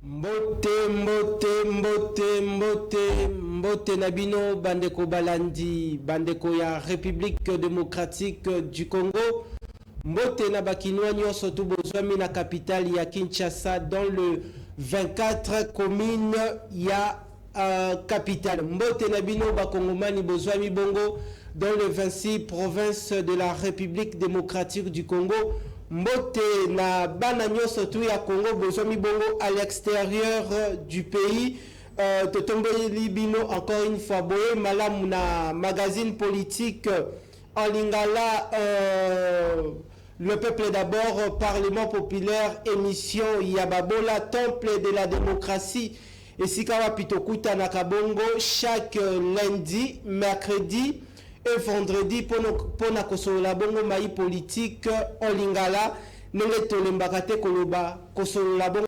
Mbote, mbote, mbote, mbote, mbote Nabino, Bandeko Balandi, Bandeko ya République démocratique du Congo. Mbote Nabakinwa Nyoso Tubozwami na capitale ya Kinshasa dans le 24 commune ya capitale. Mbote Nabino Bakongomani Bozwami Bongo dans le 26 provinces de la République démocratique du Congo. Mbote na bana nyoso tu ya Congo Bozwami Bongo à l'extérieur du pays. Totombe Libino encore une fois boye malamu na magazine politique en lingala le peuple d'abord, Parlement populaire, émission Yababola, temple de la démocratie. Et Sikawa Pitokuta Nakabongo, chaque lundi, mercredi et vendredi, pour la bongo maï politique en lingala, nele tolembakate koloba, la bongo.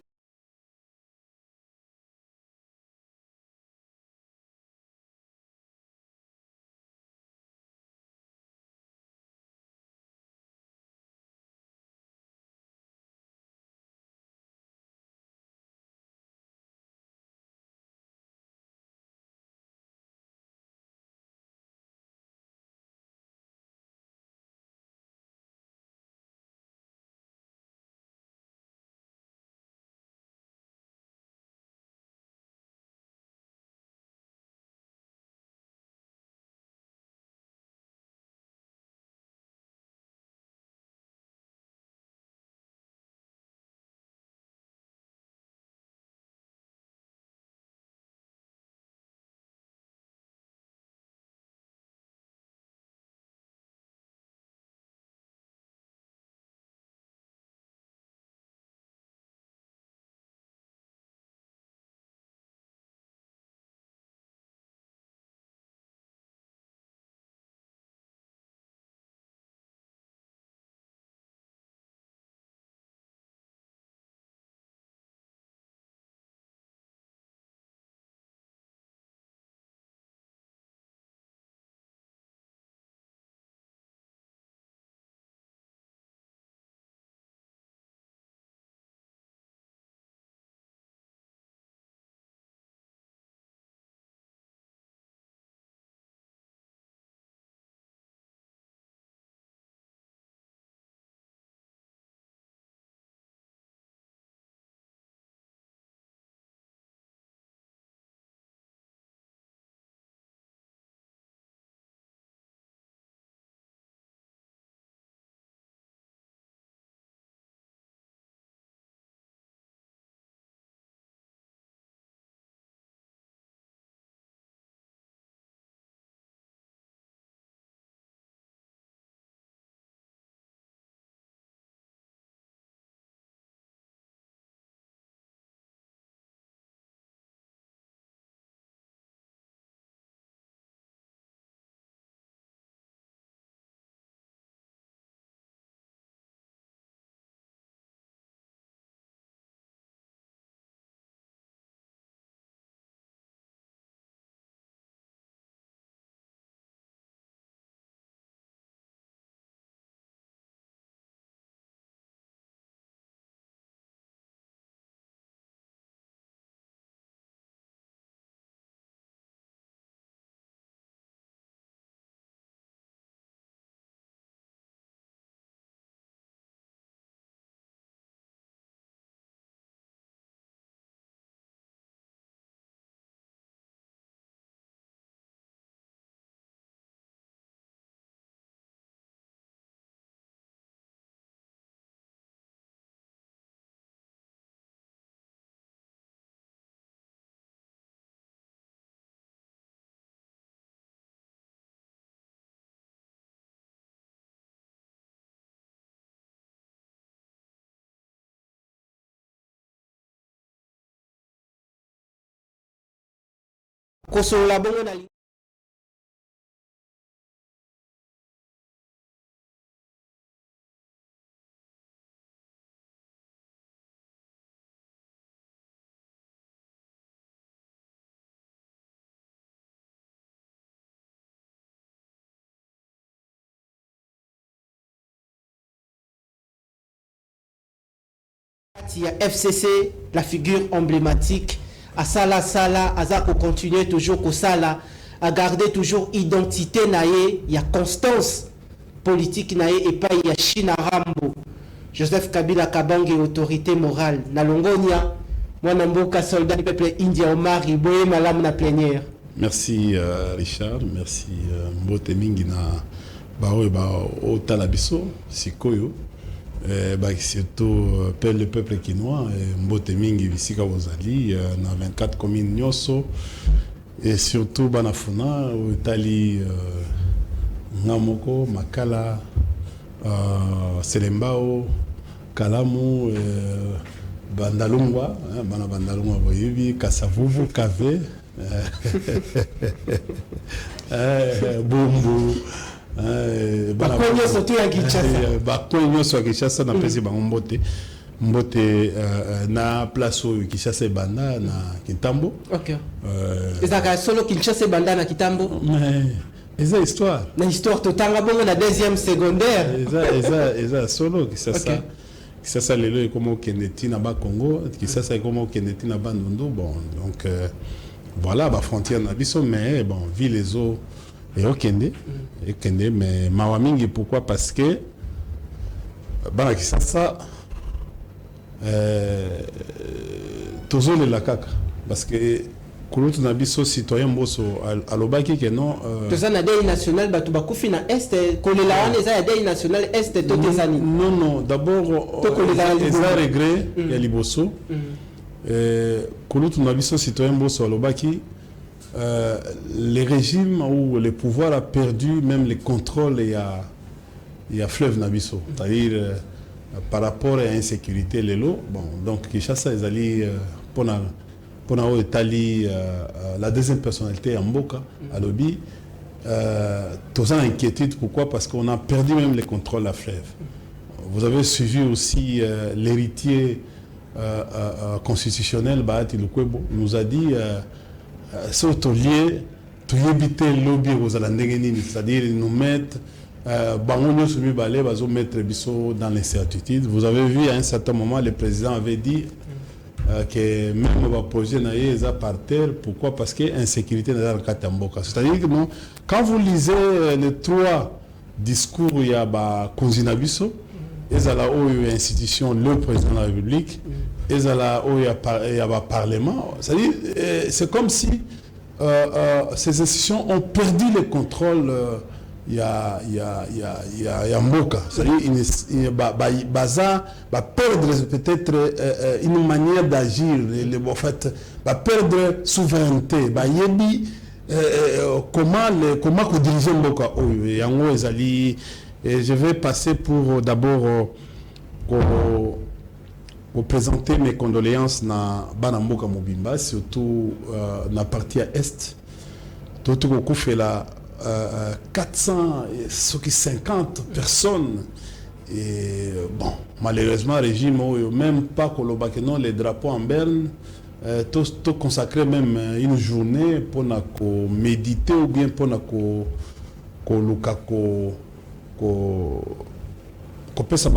La bongo na Il y a FCC, la figure emblématique. À Sala Sala, Azako continue toujours au Sala, à garder toujours identité naïe. Il y a constance politique naïe et pas il y a China Rambo. Joseph Kabila Kabange, autorité morale. Nalongonia, moi Namboka, soldat du peuple indien, Omar, Iboye, Malam, na plénière. Merci Richard, merci Mbote Mingi na Otalabiso, Sikoyo, surtout le peuple quinois, Mbote Mingi, Visika Wozali, na 24 communes Nyoso, et surtout Banafuna, Otali Ngamoko, Makala, Selembao, Kalamu, Bandalungwa, Bandalungwa Boyebi, Kasavuvu, Kave, Bumbu, Bakonyo surtout à Kinshasa. Bakonyo sur Kinshasa na pesi ba Mbote. Mbote na place au Kinshasa banda na Kintambo. OK. Ezaka solo Kinshasa banda na Kitambo. Eza histoire. Na histoire totanga bongo na deuxième secondaire. Eza solo Kinshasa. Kinshasa lelo comme Keneti na ba Congo, Kinshasa comme Keneti na ba Ndondo. Bon, donc voilà, la frontière na biso, mais bon, ville les eaux et au Kende, mais Mawamingi, pourquoi? Parce que bah Kinshasa toujours le lakaka, parce que Kouloutou na biso citoyen boso alobaki que non toza na deuil national batu bakufi na est kolela wana eza ya deuil national est to tezani non d'abord eza regret ya liboso Kouloutou na biso citoyen boso alobaki le régime ou le pouvoir a perdu même le contrôle et à fleuve nabiso, c'est-à-dire par rapport à l'insécurité lelo bon donc Kinshasa ezali pona Itali la deuxième personnalité en Mboka à Lobi tous en inquiétude. Pourquoi? Parce qu'on a perdu même le contrôle à fleuve. Vous avez suivi aussi l'héritier constitutionnel Bahati Lukwebo nous a dit ce taulier tout éviter lobby aux alandengeni, c'est-à-dire ils nous mettent bangonyo sumi balé bazo mettre biso dans l'incertitude. Vous avez vu à un certain moment le président avait dit que même le projet n'est par terre. Pourquoi? Parce que l'insécurité n'est pas dans le Katamboka. C'est-à-dire que non, quand vous lisez les trois discours, il y a Konzinabiso, il y a l'institution, le président de la République, il y a le Parlement. C'est-à-dire, c'est comme si ces institutions ont perdu le contrôle. Il y a Mboka, c'est-à-dire Baza va perdre peut-être une manière d'agir, en fait, va perdre souveraineté, comment diriger Mboka. Je vais passer pour d'abord pour présenter mes condoléances na Bana Mboka Mobimba, surtout na partie à est, tout le fait la 450 personnes et bon malheureusement régime même pas non les drapeaux en berne tout consacré même une journée pour méditer ou bien pour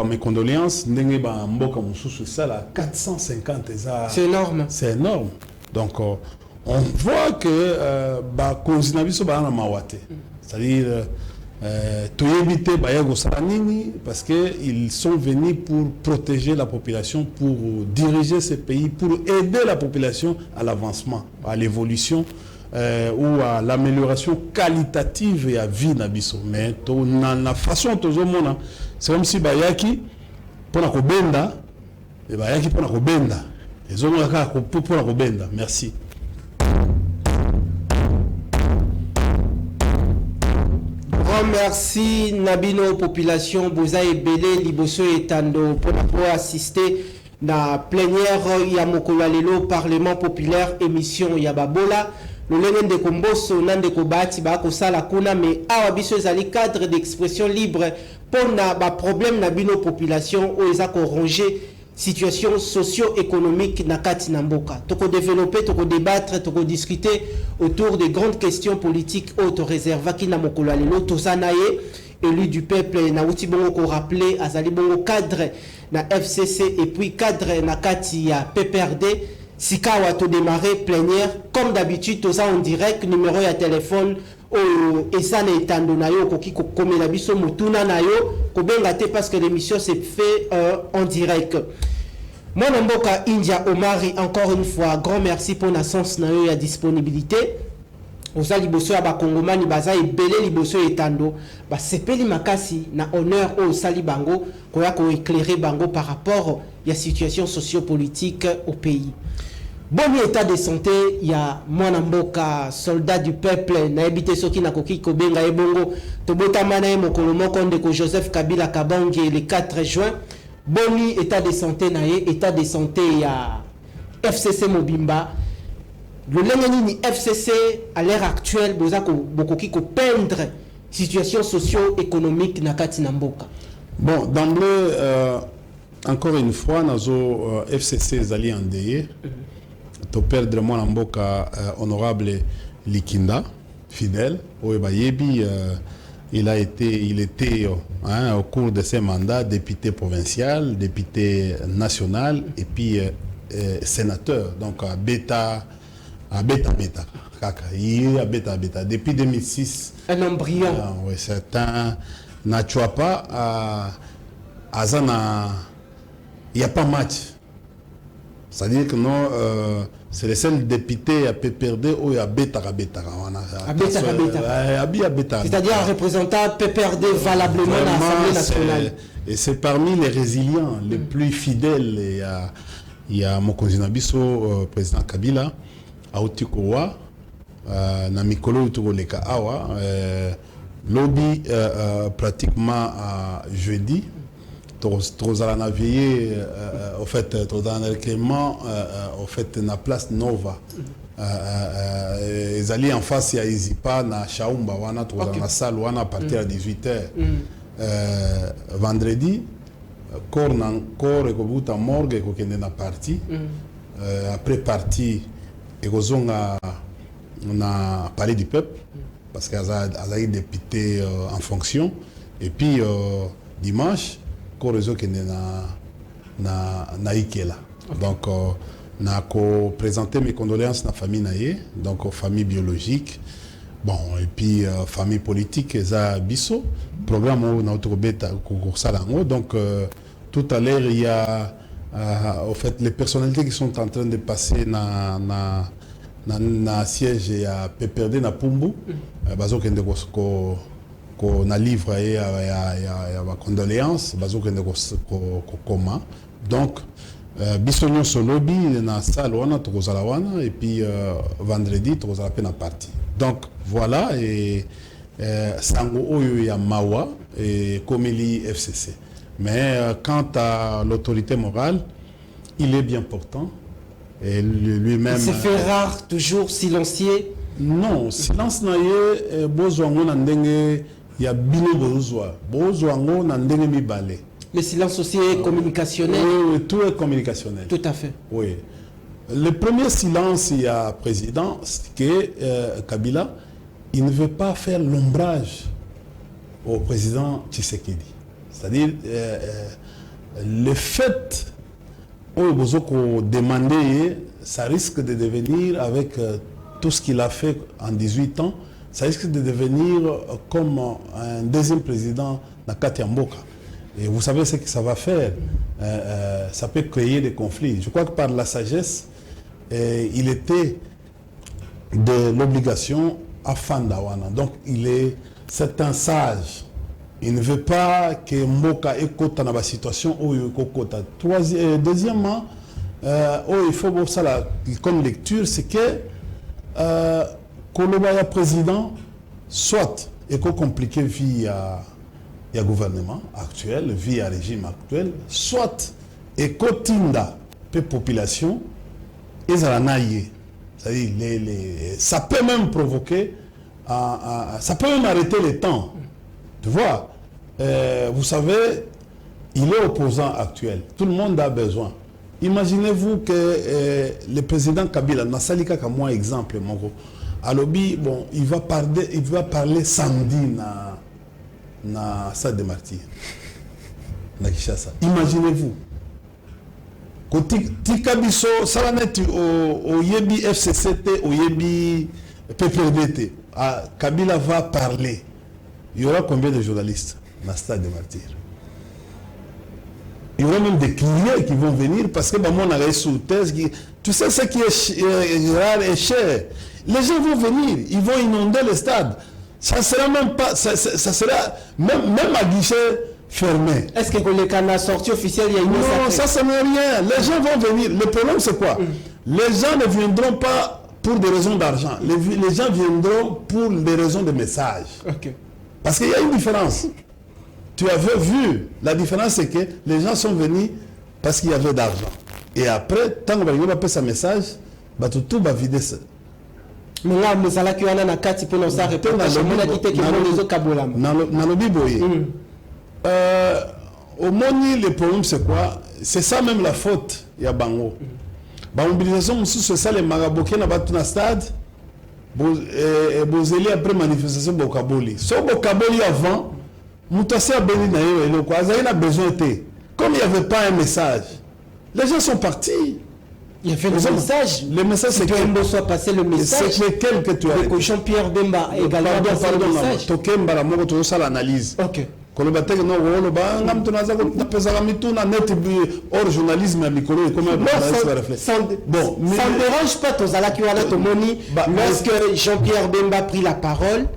mes condoléances ndenge ba mboka mususu ça là 450 c'est énorme, c'est énorme. Donc on voit que c'est-à-dire parce qu'ils sont venus pour protéger la population, pour diriger ce pays, pour aider la population à l'avancement, à l'évolution ou à l'amélioration qualitative et à vie nabiso. Mais la façon c'est comme si bayaki pour la kobenda et bayaki pour la kobenda. Les hommes pour la kobenda. Merci. Merci Nabino population Boza et Belé Liboso et Tando pour assister na plénière ya mokolo lelo Parlement populaire émission ya babola le lenge de komboso nande ko bati ba ko sala kuna mais awa biso ezali cadre d'expression libre pona ba problème Nabino population o eza ko ronger situation socio-économique na kati na mboka. Toko développer, toko débattre, toko discuter autour des grandes questions politiques auto-réservées qui na mokolo lelo tozanaye élu du peuple na uti bongo ko rappeler azali bongo cadre na FCC et puis cadre na kati ya PPRD sika wato démarrer plénière comme d'habitude tous en direct numéro ya téléphone o esa na etando na yo koki ko komela biso mutuna na yo ko benga te parce que l'émission s'est fait en direct. Mon mboka India Omari, encore une fois grand merci pour la sens na yo ya disponibilité. Oza liboso ya bakongomani baza ebele liboso etando ba sepeli makasi na honneur au sali bango koya ko éclairer bango par rapport ya situation socio-politique au pays. Bon état de santé ya mwana mboka soldat du peuple na ebité soki na koki ko benga ebongo to botama na mokolo moko ndeko Joseph Kabila Kabange le 4 juin. Boni état de santé na ye état de santé ya FCC Mobimba. Le Lenganini FCC, à l'heure actuelle, bokoki ko peindre situation socio-économique na kati na mboka. Bon, d'emblée, encore une fois, nazo FCC zali endeuillé. To perdre mon mboka honorable Likinda, fidèle, Oebayebi, il était au cours de ses mandats député provincial, député national et puis sénateur. Donc à Beta. Depuis 2006. Un embryon. Oui, c'est un Nachuapa. Il n'y a pas match. C'est-à-dire que non, c'est le seul député à PPRD où il y a Beta. C'est-à-dire un représentant PPRD valablement à l'Assemblée nationale. Et c'est parmi les résilients, les plus fidèles. Il y a Mokonzi Nabiso, président Kabila. Autikowa na mikolo utoleka awa lobby pratiquement jeudi tozala na veillé au fait tozala na recueillement au fait na place Nova ezali en face ya Izipa na Shaumba wana tozala na salle wana à partir à 18h vendredi corps ekobuta morgue ekokende na partie après partie et Gozonga on a parlé du peuple parce qu'il y a eu député en fonction et puis dimanche Korezo qui est na Ikela. Donc on a présenté mes condoléances à la famille naïe donc aux familles biologiques bon et puis famille politique za biso programme où na autobeta ko donc tout à l'heure il y a au fait, les personnalités qui sont en train de passer na siège à PPRD na Pumbu, bazo kende ko na livre ya condoléances, bazo kende ko koma. Donc bisonyo solobi na salle wana tokozala wana et puis vendredi tokozala pe na partie. Donc voilà et sango oyo ya mawa et komeli FCC. Mais quant à l'autorité morale, il est bien portant. Et lui-même. Il se fait rare, toujours silencieux. Non, silence naie, bozwango nandenge ya bino bozwa. Bozwango nandenge mibale. Le silence aussi est communicationnel. Oui, tout est communicationnel. Tout à fait. Oui. Le premier silence, il y a président, c'est que Kabila, il ne veut pas faire l'ombrage au président Tshisekedi. C'est-à-dire, le fait où vous demandez, ça risque de devenir, avec tout ce qu'il a fait en 18 ans, ça risque de devenir comme un deuxième président Nakati Mboka. Et vous savez ce que ça va faire. Ça peut créer des conflits. Je crois que par la sagesse, il était de l'obligation à Fandawana. Donc, c'est un sage. Il ne veut pas que Mboka écoute dans la situation où il écoute. Deuxièmement, il faut voir ça comme lecture, c'est que Kolobaya président, soit éco-compliqué via gouvernement actuel, via régime actuel, soit éco-tinda pe population, et c'est-à-dire ça peut même provoquer, ça peut même arrêter le temps. Tu vois, vous savez, il est opposant actuel. Tout le monde a besoin. Imaginez-vous que le président Kabila, Nasalika comme moi exemple, Moko, Alobi, bon, il va parler samedi na Stade des Martyrs. Na Kinshasa. Imaginez-vous. Tika biso salanet au Yebi FCCT, au Yebi PPRDT. Kabila va parler. Il y aura combien de journalistes dans Stade des Martyrs? Il y aura même des clients qui vont venir parce que on a sous thèse. Tu sais ce qui est rare et cher. Les gens vont venir, ils vont inonder le stade. Ça sera même pas, ça sera même à guichet fermé. Est-ce que le canal sortie officielle, il y a une non, ça n'est rien. Les gens vont venir. Le problème c'est quoi? Les gens ne viendront pas pour des raisons d'argent. Les gens viendront pour des raisons de message. Okay. Parce qu'il y a une différence. Tu avais vu, la différence c'est que les gens sont venus parce qu'il y avait d'argent. Et après, tant qu'on va passer un message, tout va vider ça. Mais là, nous allons qu'il y a un cas qui peut nous arrêter. Au Moni, le problème c'est quoi? C'est ça même la faute. Il y a Bango. La mobilisation, c'est ça, les marabouquets dans le stade. Bozeli après manifestation Bokaboli. Sur Bokaboli avant, Moutassé a béni naïo et le quoi, il a besoin de. Comme il n'y avait pas un message, les gens sont partis. Il y avait le message. Le message c'est que soit passé le message. C'est lequel que tu as. Le cochon Pierre Bemba également passé le message. Tokemba la moko to ça l'analyse. OK. Kolobateke no wolo ba ngam tunaza ko tapeza mituna net hors journalisme mikolo comme bon, ça ne dérange pas Tozala qui a tout moni lorsque Jean-Pierre Bemba a pris la parole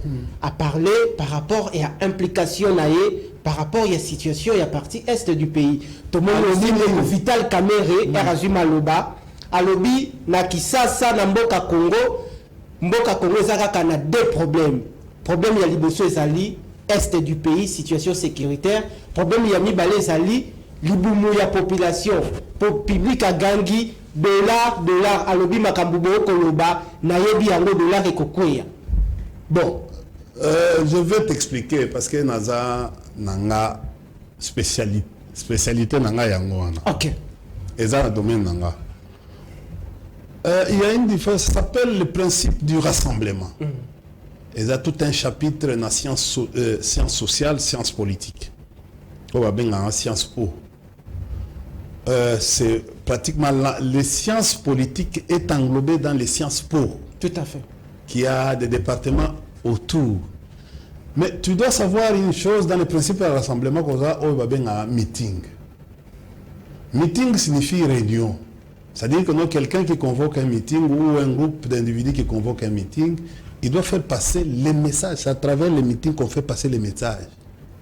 a parlé par rapport et à implication naé par rapport à la situation et à partie est du pays. Tout le monde dit que Vital Kamere et Razuma Loba alobi na Kisasa na Mboka Congo ezaka na deux problèmes. Problème ya liboso ezali est du pays, situation sécuritaire. Problème, il y a mis balé zali, libumu ya population, pour public à gangi, dollar, alobi makambubo koloba, nayebi yango dollar et kokoya. Bon, je vais t'expliquer parce que naza nanga spécialité nanga yango wana. OK. Et ça, le domaine nanga. Il y a une différence, ça s'appelle le principe du rassemblement. Il y a tout un chapitre dans sciences sociales, sciences politiques. On va bien en sciences po. C'est pratiquement les sciences politiques est englobées dans les sciences po. Tout à fait. Qui a des départements autour. Mais tu dois savoir une chose dans le principe du rassemblement qu'on a, on va bien en meeting. Meeting signifie réunion. C'est-à-dire que quelqu'un qui convoque un meeting ou un groupe d'individus qui convoque un meeting, il doit faire passer les messages. C'est à travers les meetings qu'on fait passer les messages.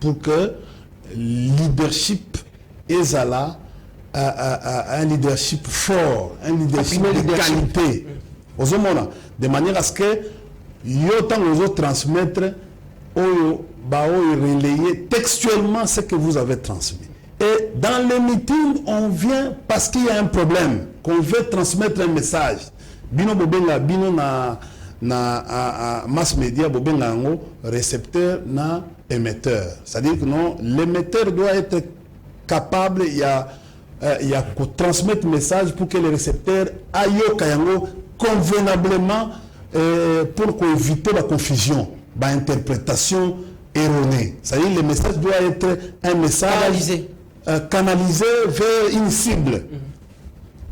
Pour que le leadership est là, un leadership fort, un leadership de qualité. De manière à ce que autant les autres transmettre, relayer textuellement ce que vous avez transmis. Et dans les meetings, on vient parce qu'il y a un problème, qu'on veut transmettre un message. Bino bobenga, bino na mass media bobenga ngo récepteur na émetteur. C'est-à-dire que non, l'émetteur doit être capable il y a transmettre message pour que le récepteur aille kayango convenablement pour éviter la confusion, l'interprétation erronée. C'est-à-dire que le message doit être un message canalisé vers une cible.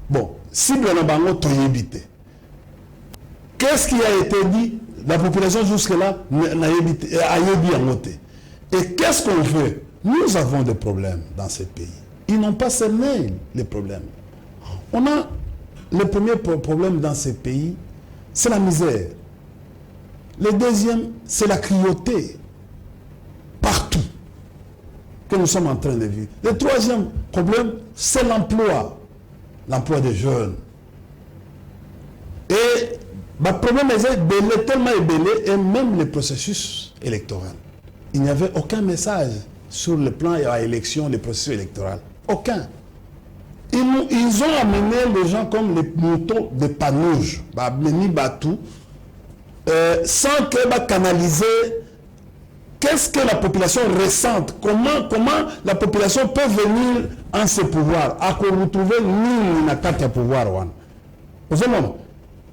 Bon, cible na bango toyebite. Qu'est-ce qui a été dit? La population jusque-là a yebi angoté. Et qu'est-ce qu'on veut? Nous avons des problèmes dans ce pays. Ils n'ont pas cerné les problèmes. On a le premier problème dans ce pays, c'est la misère. Le deuxième, c'est la cruauté. Partout que nous sommes en train de vivre. Le troisième problème, c'est l'emploi. L'emploi des jeunes. Et le problème est tellement ébélé, et même le processus électoral. Il n'y avait aucun message sur le plan à l'élection, le processus électoral. Aucun. Ils ont amené les gens comme les moutons de panouge, sans que canaliser qu'est-ce que la population ressente, comment la population peut venir en ce pouvoir, à qu'on retrouve nous na carte à pouvoir.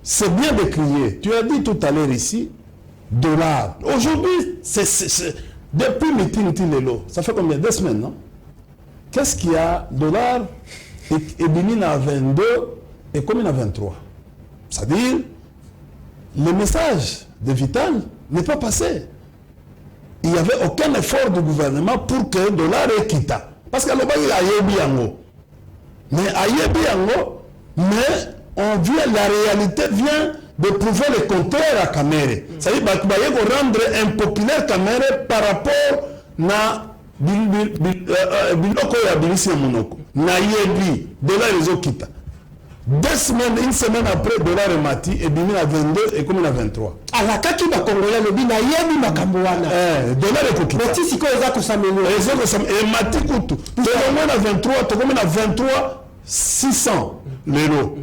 C'est bien de crier. Tu as dit tout à l'heure ici, dollar. Aujourd'hui, Depuis meeting Tilelo, ça fait combien? 2 semaines, non? Qu'est-ce qu'il y a? Dollar et Bénin à 22 et combien à 23? C'est-à-dire, le message de Vital n'est pas passé. Il n'y avait aucun effort du gouvernement pour que le dollar est quitté. Parce que le banque a yebi yango. Mais a yebi yango, mais la réalité vient de prouver le contraire à Kamere. C'est-à-dire qu'il rendre impopulaire Kamere par rapport à biloko ya bilisi monoko. Na yebi, dollar les okita. 2 semaines, 1 semaine après, dollar est mati et bimi à 22 et comme à 23. À la kaki ba Congolais le bina yebi makamboana. Dollar est kokita. Mais si quoi ça kusamelo. Et mati kutu. Tout le à 23, tout le monde à 23 600 l'euro.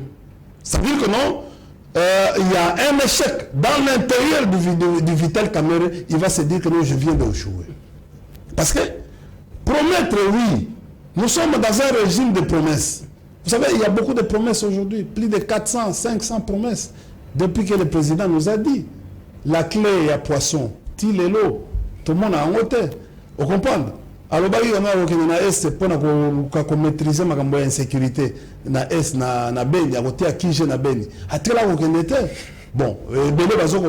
Ça veut dire que non, il y a un échec dans l'intérieur du Vital Kamere. Il va se dire que non, je viens d'échouer. Parce que promettre, oui, nous sommes dans un régime de promesses. Vous savez, il y a beaucoup de promesses aujourd'hui, plus de 400, 500 promesses, depuis que le président nous a dit la clé à poisson, Tilelo, tout le monde a en hauteur. Vous comprenez? Alors, on a est pour maîtriser ma insécurité na est na Beni, à côté à Kije na Beni. À tel là bon,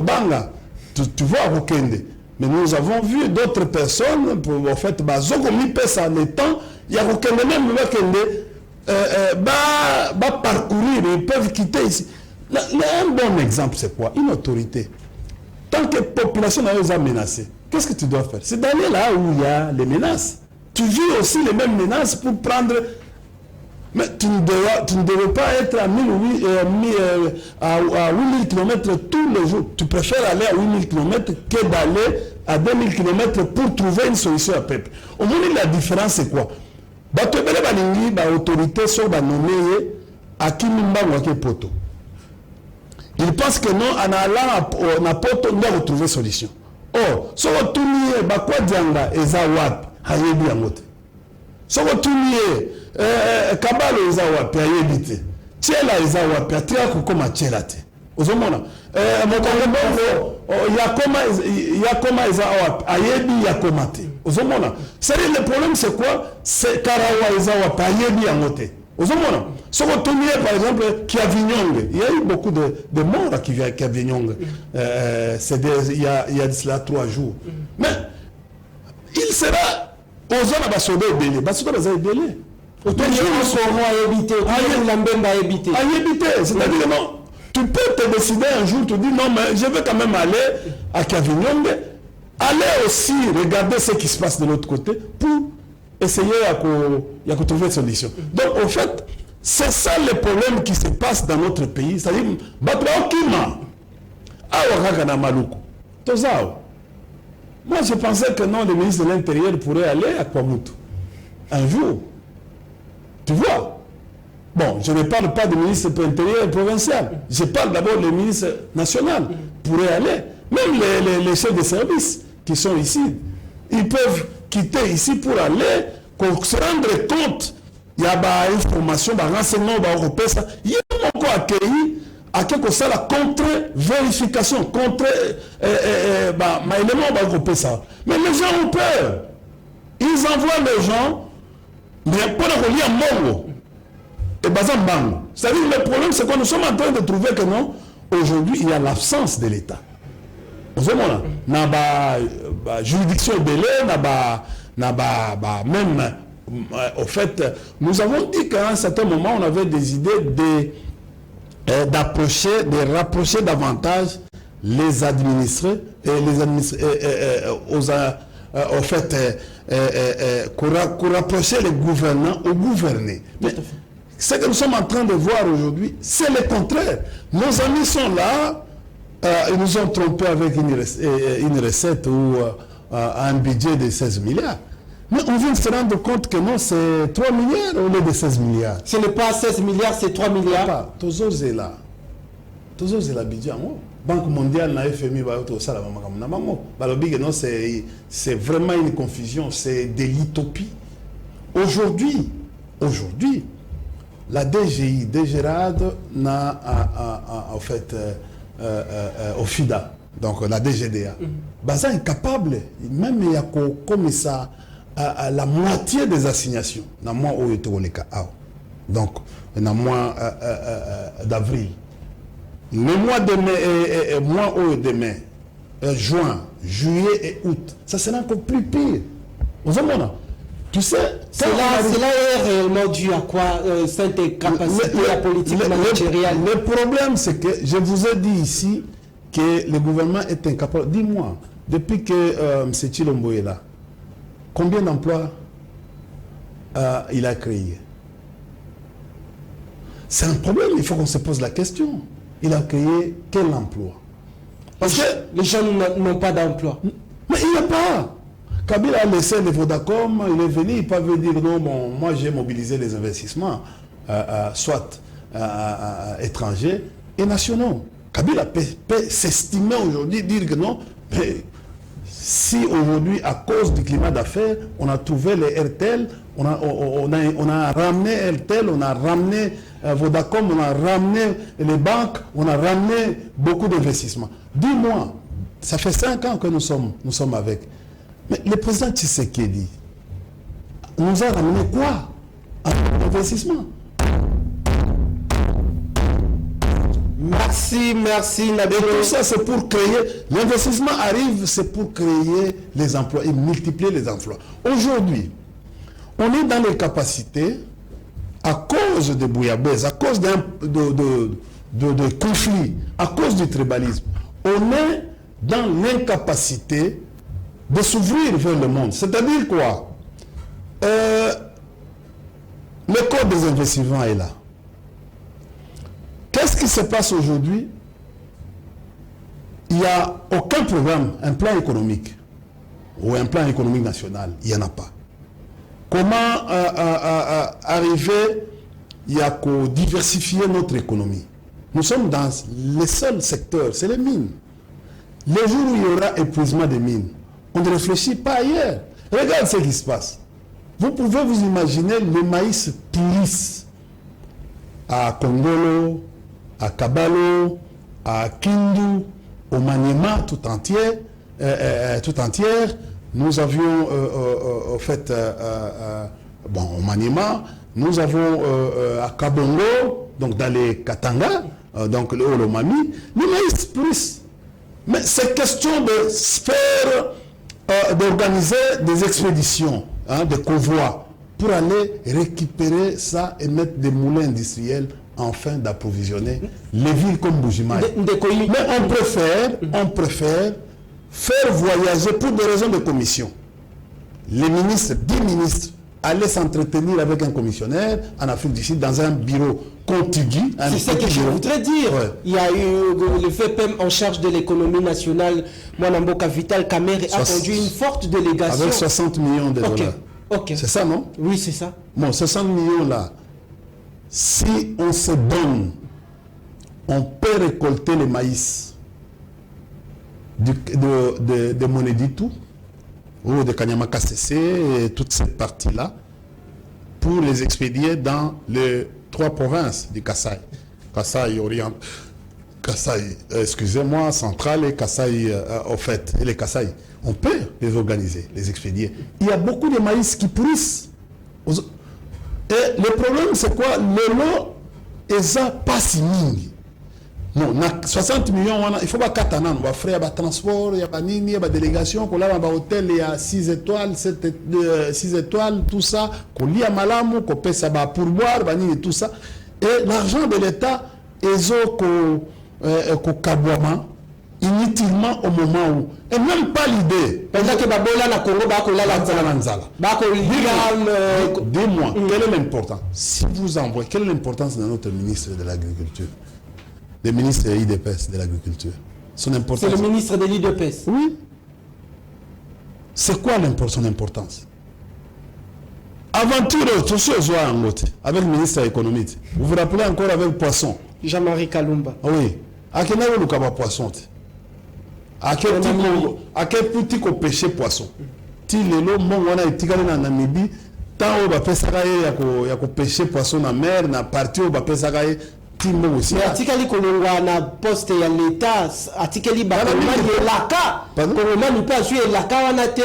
banga, tu vois Rokende. Mais nous avons vu d'autres personnes, en fait, bazoko mi pesa le temps, il y a Rokende même Rokende. Parcourir, ils peuvent quitter ici. Un bon exemple, c'est quoi? Une autorité. Tant que la population est menacée, qu'est-ce que tu dois faire? C'est d'aller là où il y a les menaces. Tu vis aussi les mêmes menaces pour prendre... Mais tu ne devais pas être à 8000 km tous les jours. Tu préfères aller à 8000 km que d'aller à 2000 km pour trouver une solution à peuple. Au moins, la différence, c'est quoi? Batobele balingi ba autorité sur ba nommé à Kimimbango à Poto. Il pense que non en allant na Poto on doit retrouver solution. Oh, so tournier ba kwa dianga ezawap hayebi amote. So tournier kabalo ezawap hayebite. Tiela ezawap atia ko koma tiela te. Ozomona Yakoma ezawap ayebi yakomate. Ozomona. Le problème c'est quoi? C'est Karawa ezawap ayebi yangote. Ozomona. Sokotomie par exemple Kiavinyonge. Il y a eu beaucoup de morts à Kiavinyonge. Il y a de cela 3 jours. Mais il sera aux zones à Basodo Bélé. Basodo Bélé. C'est-à-dire non. Tu peux te décider un jour, tu dis non, mais je vais quand même aller à Kavinyonge, aller aussi regarder ce qui se passe de l'autre côté pour essayer de trouver une solution. Donc, au fait, c'est ça le problème qui se passe dans notre pays. C'est-à-dire, moi, je pensais que non, le ministre de l'Intérieur pourrait aller à Kwamutu un jour. Tu vois? Bon, je ne parle pas du ministre intérieur provincial. Je parle d'abord du ministre national. Pourrait aller. Même les chefs de service qui sont ici, ils peuvent quitter ici pour aller, pour se rendre compte. Il y a des informations, des renseignements, des européens. Il y a encore accueilli à quelque chose la contre-vérification, mais les gens ont peur. Ils envoient les gens, mais pour les relier à Mongo. C'est-à-dire le problème, c'est que nous sommes en train de trouver que non, aujourd'hui, il y a l'absence de l'État. Nous avons la juridiction belée, même, au fait, nous avons dit qu'à un certain moment, on avait des idées d'approcher, de rapprocher davantage les administrés et les administrés, au fait, pour rapprocher les gouvernants aux gouvernés. Ce que nous sommes en train de voir aujourd'hui, c'est le contraire. Nos amis sont là, ils nous ont trompés avec une recette ou un budget de 16 milliards. Mais on vient de se rendre compte que non, c'est 3 milliards au lieu de 16 milliards. Ce n'est pas 16 milliards, c'est 3 milliards. Toujours c'est là. Toujours c'est la budget. Banque mondiale, la FMI, c'est vraiment une confusion, c'est de l'utopie. Aujourd'hui, la DGI, DGRAD, au FIDA, donc la DGDA, baza incapable, même il y a comme ça, à la moitié des assignations, dans le mois où il était au cas. Donc, dans le mois d'avril. Le mois de mai, mois de mai, juin, juillet et août, ça sera encore plus pire. Vous avez tu sais, cela est réellement dû à quoi cette incapacité de la politique managériale? Le problème, c'est que je vous ai dit ici que le gouvernement est incapable. Dis-moi, depuis que M. Chilombo est là, combien d'emplois il a créé? C'est un problème, il faut qu'on se pose la question. Il a créé quel emploi? Parce que les gens n'ont pas d'emploi. Mais il n'y a pas. Kabila a laissé les Vodacom, il est venu, il peut dire non, bon, moi j'ai mobilisé les investissements, soit étrangers et nationaux. Kabila peut s'estimer aujourd'hui, dire que non, mais si aujourd'hui, à cause du climat d'affaires, on a trouvé les RTL, on a ramené RTL, on a ramené Vodacom, on a ramené les banques, on a ramené beaucoup d'investissements. Dis-moi, ça fait 5 ans que nous sommes avec. Mais le président Tshisekedi nous a ramené quoi? Un investissement. Merci, Nabino. Et tout ça, c'est pour créer. L'investissement arrive, c'est pour créer les emplois et multiplier les emplois. Aujourd'hui, on est dans les capacités, à cause de bouillabaisse, à cause de conflits, à cause du tribalisme, on est dans l'incapacité de s'ouvrir vers le monde. C'est-à-dire quoi? Le code des investissements est là. Qu'est-ce qui se passe aujourd'hui? Il n'y a aucun programme, un plan économique ou un plan économique national. Il n'y en a pas. Comment arriver à diversifier notre économie? Nous sommes dans les seuls secteurs, c'est les mines. Les jours où il y aura épuisement des mines, on ne réfléchit pas ailleurs. Regarde ce qui se passe. Vous pouvez vous imaginer le maïs pourrisse à Kongolo, à Kabalo, à Kindu, au Maniema tout entière. Nous avions fait au Maniema, nous avons à Kabongo, donc dans les Katanga, donc le Olomami, le maïs pourrisse. Mais c'est question de faire, d'organiser des expéditions, des convois, pour aller récupérer ça et mettre des moulins industriels afin d'approvisionner les villes comme Bujimaï. Mais on préfère faire voyager pour des raisons de commission. Les ministres, 10 ministres, aller s'entretenir avec un commissionnaire en Afrique du Sud dans un bureau contigu. C'est ce que je voudrais dire. Ouais. Il y a eu le FEPEM en charge de l'économie nationale, Mwanamboka Vital Kamerhe a conduit une forte délégation. Avec 60 millions de dollars. Okay. C'est ça, non? Oui, c'est ça. Bon, 60 millions là, si on se donne, on peut récolter le maïs de Moneditou, ou de Kanyamaka CC, et toute cette partie-là, pour les expédier dans les 3 provinces du Kasaï. Kasaï Orient, Kasaï, excusez-moi, Central et Kasaï au fait, et les Kasaï. On peut les organiser, les expédier. Il y a beaucoup de maïs qui pourrissent. Et le problème, c'est quoi? Le lot est pas si mingi. Non, 60 millions, il faut pas katana, on va faire un transport, il y a pas nini, il y a délégation, qu'on a un hôtel, il y a 6 étoiles, 6 étoiles, tout ça, qu'on lit à Malamu, qu'on paie ça pour boire, tout ça. Et l'argent de l'État est au Kabouama, inutilement au moment où. Et même pas l'idée. Dis-moi, quelle est l'importance? Si vous envoyez, quelle est l'importance de notre ministre de l'Agriculture? Le ministre de l'IDPS de l'Agriculture. Son importance. C'est le ministre de l'IDPS. Oui. C'est quoi son importance? Aventure, tout ce soir en mode, avec le ministre de l'économie. Vous vous rappelez encore avec Poisson? Jean-Marie Kalumba. Oui. À quel niveau le cabas poisson? À quel petit qu'on pêcher poisson? Si le lot, on a été en Namibie, tant on va pêcher poisson en mer, na partie on va pêcher timbo aussi. Mais atikali kolongwa na poste ya l'État, atikali bakoma yelaka. Comment nous pas jouer la kawanate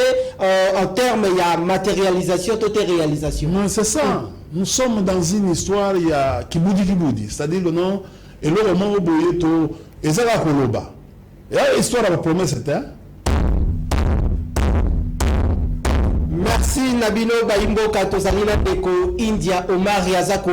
en termes il y a matérialisation, toute réalisation. Non, c'est ça. Nous sommes dans une histoire il y a kibudi, c'est-à-dire le nom et le moment où boyeto ezaka koloba. Il y a histoire à la promesse c'était. Merci Nabino Baimboka Tozalina Deko India Omar Yazako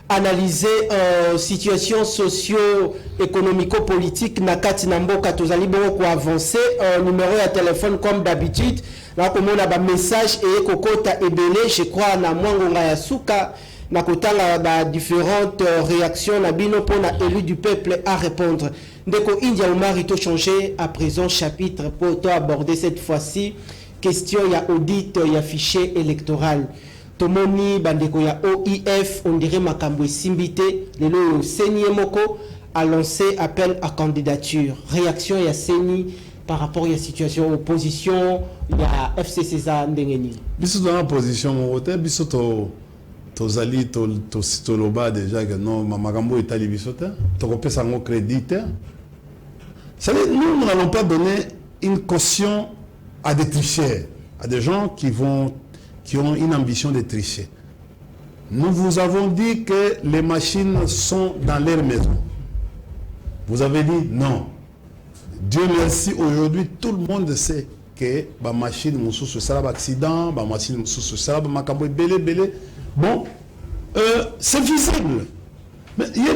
analyser situation socio-économico-politique nakati namboka tozali bongo ko avancer numéro ya téléphone comme d'habitude là comme on a ba message et kokota ebele je crois na mwangonga ya suka na kotanga ba différentes réactions na bino pona élu du peuple à répondre ndeko India Omar ito changer à présent chapitre pour toi aborder cette fois-ci question ya audit ya fichier électoral tomoni bandeko ya OIF on dirait makambo simbité lelo Seni Moko a lancé appel à candidature réaction ya Seni par rapport à la situation opposition ya FCC za ndengeni biso dans la position mon hôtel biso to zali to loba déjà que non makambo etali biso te to kopesa ngo crédit nous n'allons pas donner une caution à des tricheurs, à des gens qui ont une ambition de tricher. Nous vous avons dit que les machines sont dans leur maison. Vous avez dit non. Dieu merci, aujourd'hui, tout le monde sait que la machine, ce sera un accident, la machine, ce sera un makambo belé. Bon, c'est visible. Mais il y a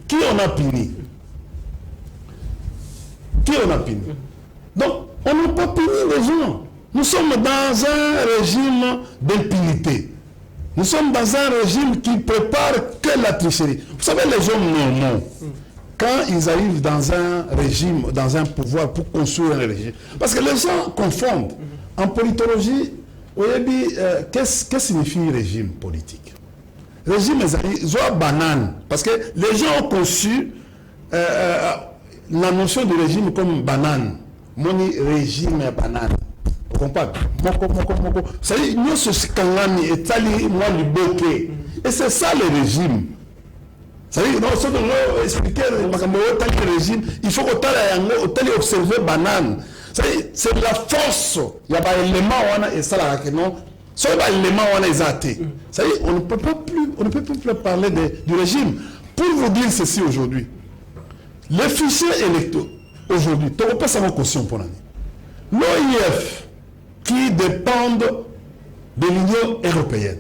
qui on a puni? Qui on a puni? Donc, on n'a pas puni les gens. Nous sommes dans un régime d'impunité. Nous sommes dans un régime qui prépare que la tricherie. Vous savez, les hommes normaux, quand ils arrivent dans un régime, dans un pouvoir pour construire un régime, parce que les gens confondent. En politologie, qu'est-ce que signifie régime politique? Régime, c'est banane. Parce que les gens ont conçu la notion de régime comme banane. Moni régime banane. Vous comprenez? Moko. C'est-à-dire, nous sommes kangami et tali moi du bokeh. Et c'est ça le régime. C'est-à-dire, non, ce que nous expliquons, le régime, il faut que observer banane. C'est la force. Il y a pas d'élément et ça là que non. Ce n'est pas l'élément où on est athée. C'est-à-dire, on ne peut plus parler du régime. Pour vous dire ceci aujourd'hui, les fichiers électoraux aujourd'hui, tu n'as pas sa caution pour l'année. L'OIF qui dépendent de l'Union européenne.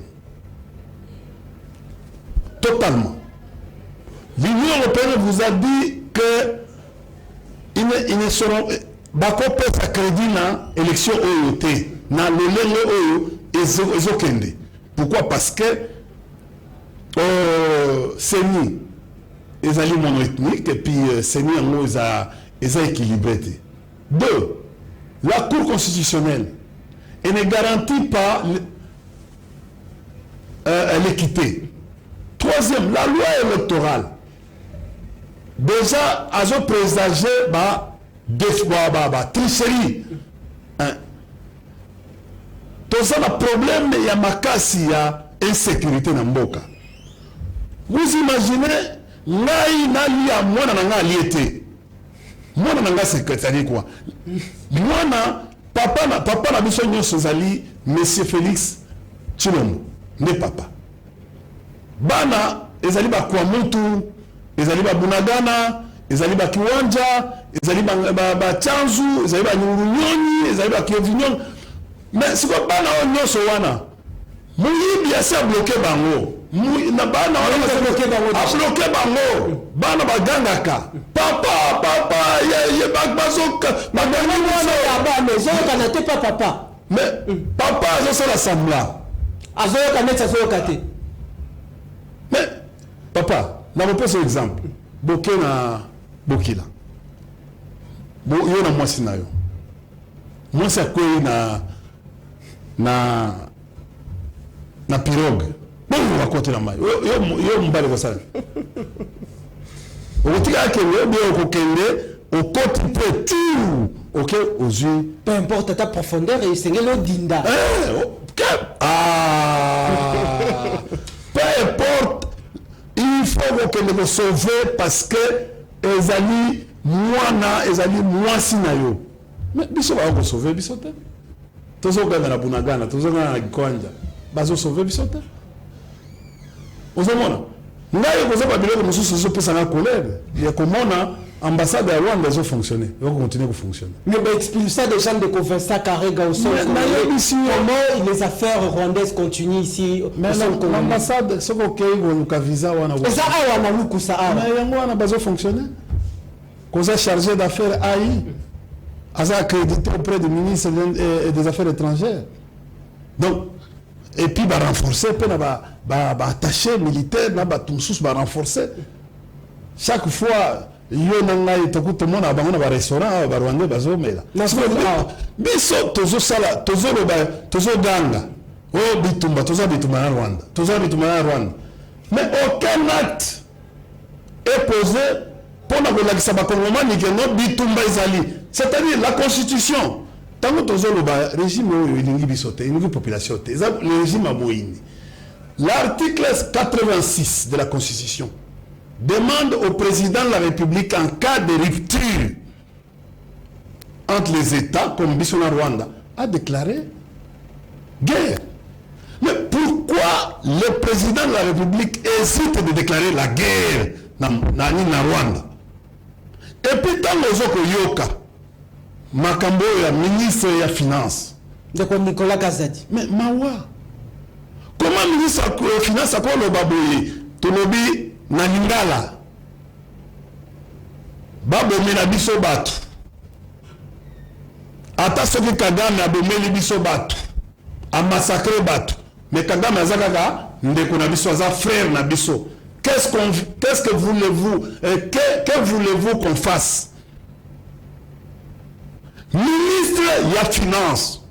Totalement. L'Union européenne vous a dit que ils ne seront pas à crédit dans l'élection OIOT, dans le OIO et Zokende. Pourquoi? Parce que Seni est allié monoethnique et puis Seni est équilibré. Deux, la Cour constitutionnelle elle ne garantit pas l'équité. Troisième, la loi électorale. Déjà, à ce présager, tricherie. Tout ça, le problème, il y a makasi, il y a insécurité dans Mboka. Vous imaginez, là, il y a moi, c'est-à-dire quoi? Moi, papa na biso nyonso zali monsieur Félix Tshilombo ne papa bana ezali ba kwa mutu ezali ba bunagana ezali ba kiwanja ezali ba chanzu ezali ba nyurunyoni ezali ba kievinyon mais siko bana nyonso wana muyibi asa bloquer bango na bana wana bloquer bango bana bagangaka papa ye bagbazoka bagani wana ya ba maison kana te papa mais papa azo la sambla azo kana azo kate mais papa na mo pose exemple boke na bokila yo na mwasi na yo mwasi akwei na pirogue bon raconter la maille yo mbale ko sala au tika ke yo bien ko kende au côté peu tout OK aux yeux peu importe ta profondeur et c'est le dinda peu importe il faut okende sauver parce que ezali mwana ezali mwasi na yo. Mais biso ba ko sauver biso te. Tozo gana na bunagana, tozo gana na Kikwanja. Bazo sauver biso te. Ozomona. Ngai ko zaba biloko mususu zo pesa na colère. Ya komona ambassade ya Rwanda zo fonctionner. Yo continuer à fonctionner. Mais expulser des gens de Conversa Karega au sol. Comment les affaires rwandaises continuent ici mais l'ambassade ce ko kei ko luka visa wana. Ça a wana luku ça a. Mais yango wana bazo fonctionner. Qu'on chargé d'affaires AI, a accrédité auprès du ministre des Affaires étrangères. Donc, et puis, bah, renforcer, puis, attaché militaire, bah, renforcer. Chaque fois, il y a tout le monde a un restaurant, un rwandais, mais là. Biso, tozo sala, tozo ganga, oh, bitumba, tozo bitumba Rwanda, mais aucun acte est posé pour c'est-à-dire la constitution. Tant que le régime est population, le régime a moïni. L'article 86 de la constitution demande au président de la République en cas de rupture entre les États, comme Bissona Rwanda, à déclarer guerre. Mais pourquoi le président de la République hésite de déclarer la guerre dans Rwanda? Et puis, dans le Yoka, Makambo est ministre de la Finance. Donc, Nicolas Kazadi. Mais Mawa, comment ministre de la Finance a quoi le baboye? Tonobi Nalingala. Babo Menabiso Batu. Ata soki Kagame a bomeli biso Batu. A massacré Batu. Mais Kagame a zakaka, ndeko na biso, aza frère na biso. Qu'est-ce que voulez-vous que voulez-vous qu'on fasse? Ministre ya finance